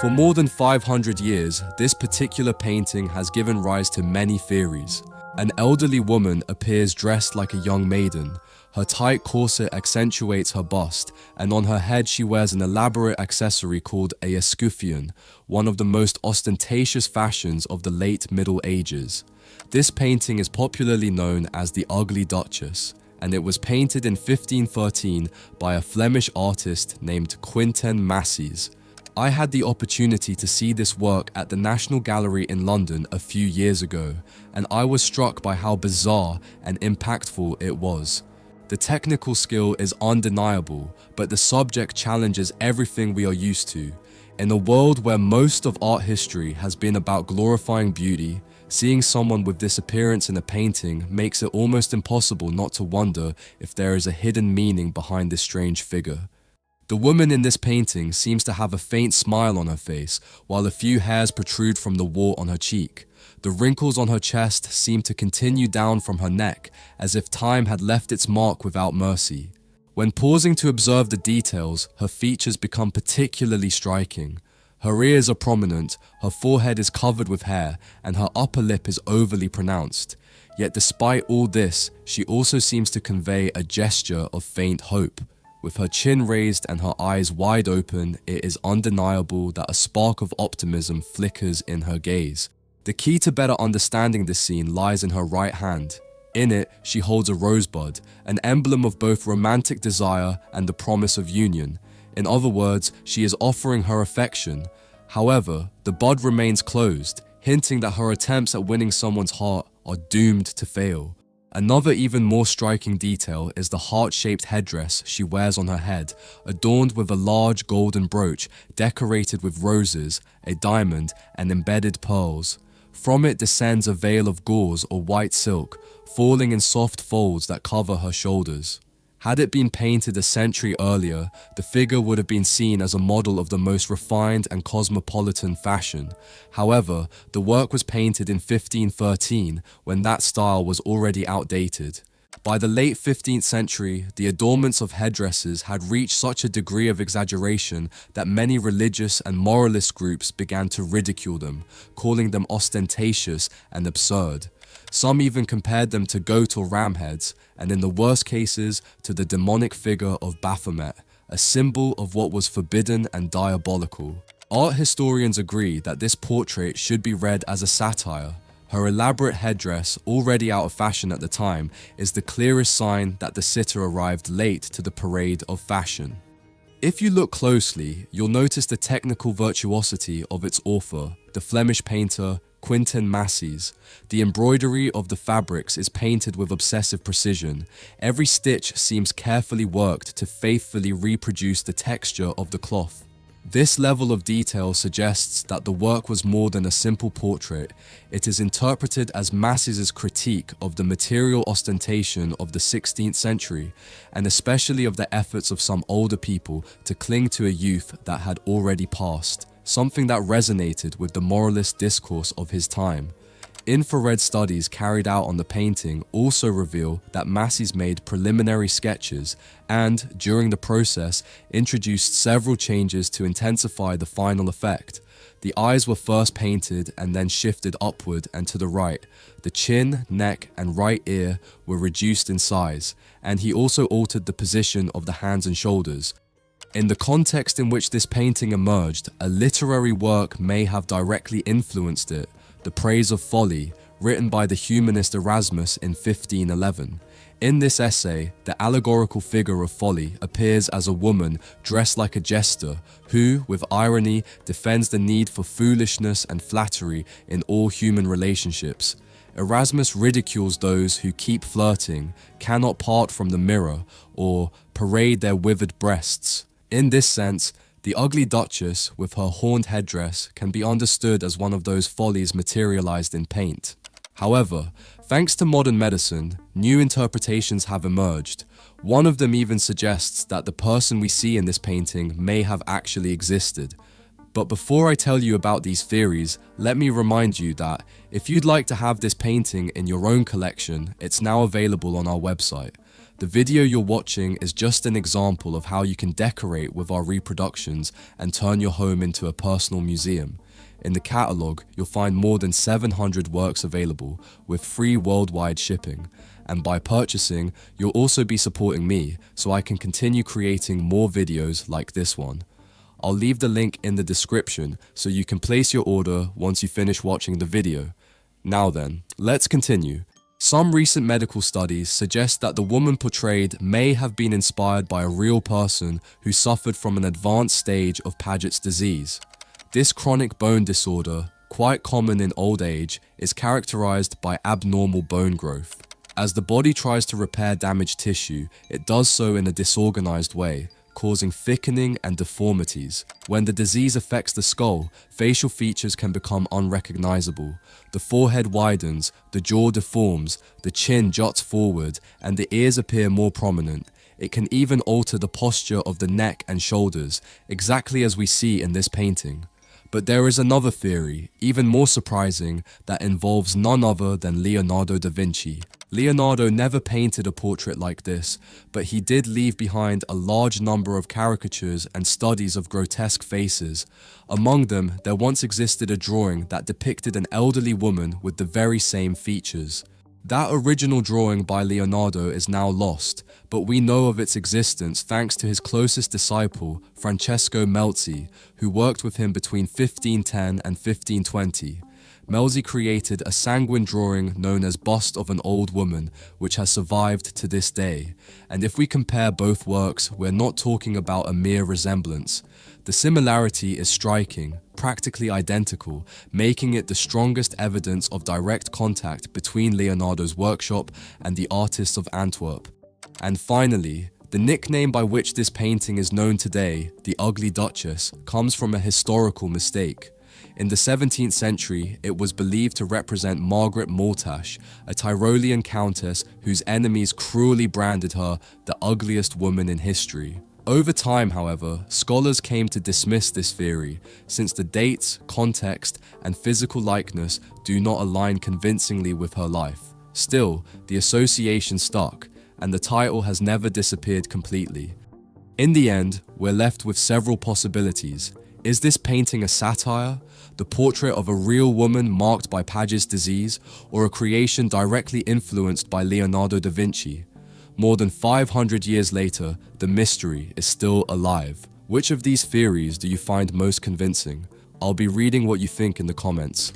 For more than 500 years, this particular painting has given rise to many theories. An elderly woman appears dressed like a young maiden. Her tight corset accentuates her bust, and on her head she wears an elaborate accessory called a escuffion, one of the most ostentatious fashions of the late Middle Ages. This painting is popularly known as the Ugly Duchess, and it was painted in 1513 by a Flemish artist named Quinten Massies. I had the opportunity to see this work at the National Gallery in London a few years ago, and I was struck by how bizarre and impactful it was. The technical skill is undeniable, but the subject challenges everything we are used to. In a world where most of art history has been about glorifying beauty, seeing someone with this appearance in a painting makes it almost impossible not to wonder if there is a hidden meaning behind this strange figure. The woman in this painting seems to have a faint smile on her face, while a few hairs protrude from the wart on her cheek. The wrinkles on her chest seem to continue down from her neck, as if time had left its mark without mercy. When pausing to observe the details, her features become particularly striking. Her ears are prominent, her forehead is covered with hair, and her upper lip is overly pronounced. Yet despite all this, she also seems to convey a gesture of faint hope. With her chin raised and her eyes wide open, it is undeniable that a spark of optimism flickers in her gaze. The key to better understanding this scene lies in her right hand. In it, she holds a rosebud, an emblem of both romantic desire and the promise of union. In other words, she is offering her affection. However, the bud remains closed, hinting that her attempts at winning someone's heart are doomed to fail. Another even more striking detail is the heart-shaped headdress she wears on her head, adorned with a large golden brooch decorated with roses, a diamond, and embedded pearls. From it descends a veil of gauze or white silk, falling in soft folds that cover her shoulders. Had it been painted a century earlier, the figure would have been seen as a model of the most refined and cosmopolitan fashion. However, the work was painted in 1513, when that style was already outdated. By the late 15th century, the adornments of headdresses had reached such a degree of exaggeration that many religious and moralist groups began to ridicule them, calling them ostentatious and absurd. Some even compared them to goat or ram heads, and in the worst cases, to the demonic figure of Baphomet, a symbol of what was forbidden and diabolical. Art historians agree that this portrait should be read as a satire. Her elaborate headdress, already out of fashion at the time, is the clearest sign that the sitter arrived late to the parade of fashion. If you look closely, you'll notice the technical virtuosity of its author, the Flemish painter Quinten Massies. The embroidery of the fabrics is painted with obsessive precision. Every stitch seems carefully worked to faithfully reproduce the texture of the cloth. This level of detail suggests that the work was more than a simple portrait. It is interpreted as Massies' critique of the material ostentation of the 16th century, and especially of the efforts of some older people to cling to a youth that had already passed, something that resonated with the moralist discourse of his time. Infrared studies carried out on the painting also reveal that Massies made preliminary sketches and, during the process, introduced several changes to intensify the final effect. The eyes were first painted and then shifted upward and to the right. The chin, neck, and right ear were reduced in size, and he also altered the position of the hands and shoulders. In the context in which this painting emerged, a literary work may have directly influenced it. The Praise of Folly, written by the humanist Erasmus in 1511. In this essay, the allegorical figure of Folly appears as a woman dressed like a jester who, with irony, defends the need for foolishness and flattery in all human relationships. Erasmus ridicules those who keep flirting, cannot part from the mirror, or parade their withered breasts. In this sense, the Ugly Duchess, with her horned headdress, can be understood as one of those follies materialized in paint. However, thanks to modern medicine, new interpretations have emerged. One of them even suggests that the person we see in this painting may have actually existed. But before I tell you about these theories, let me remind you that if you'd like to have this painting in your own collection, it's now available on our website. The video you're watching is just an example of how you can decorate with our reproductions and turn your home into a personal museum. In the catalogue, you'll find more than 700 works available with free worldwide shipping. And by purchasing, you'll also be supporting me so I can continue creating more videos like this one. I'll leave the link in the description so you can place your order once you finish watching the video. Now then, let's continue. Some recent medical studies suggest that the woman portrayed may have been inspired by a real person who suffered from an advanced stage of Paget's disease. This chronic bone disorder, quite common in old age, is characterized by abnormal bone growth. As the body tries to repair damaged tissue, it does so in a disorganized way, causing thickening and deformities. When the disease affects the skull, facial features can become unrecognizable. The forehead widens, the jaw deforms, the chin juts forward, and the ears appear more prominent. It can even alter the posture of the neck and shoulders, exactly as we see in this painting. But there is another theory, even more surprising, that involves none other than Leonardo da Vinci. Leonardo never painted a portrait like this, but he did leave behind a large number of caricatures and studies of grotesque faces. Among them, there once existed a drawing that depicted an elderly woman with the very same features. That original drawing by Leonardo is now lost, but we know of its existence thanks to his closest disciple, Francesco Melzi, who worked with him between 1510 and 1520. Melzi created a sanguine drawing known as Bust of an Old Woman, which has survived to this day. And if we compare both works, we're not talking about a mere resemblance. The similarity is striking, practically identical, making it the strongest evidence of direct contact between Leonardo's workshop and the artists of Antwerp. And finally, the nickname by which this painting is known today, the Ugly Duchess, comes from a historical mistake. In the 17th century, it was believed to represent Margaret Maltash, a Tyrolean countess whose enemies cruelly branded her the ugliest woman in history. Over time, however, scholars came to dismiss this theory, since the dates, context, and physical likeness do not align convincingly with her life. Still, the association stuck, and the title has never disappeared completely. In the end, we're left with several possibilities. Is this painting a satire, the portrait of a real woman marked by Paget's disease, or a creation directly influenced by Leonardo da Vinci? More than 500 years later, the mystery is still alive. Which of these theories do you find most convincing? I'll be reading what you think in the comments.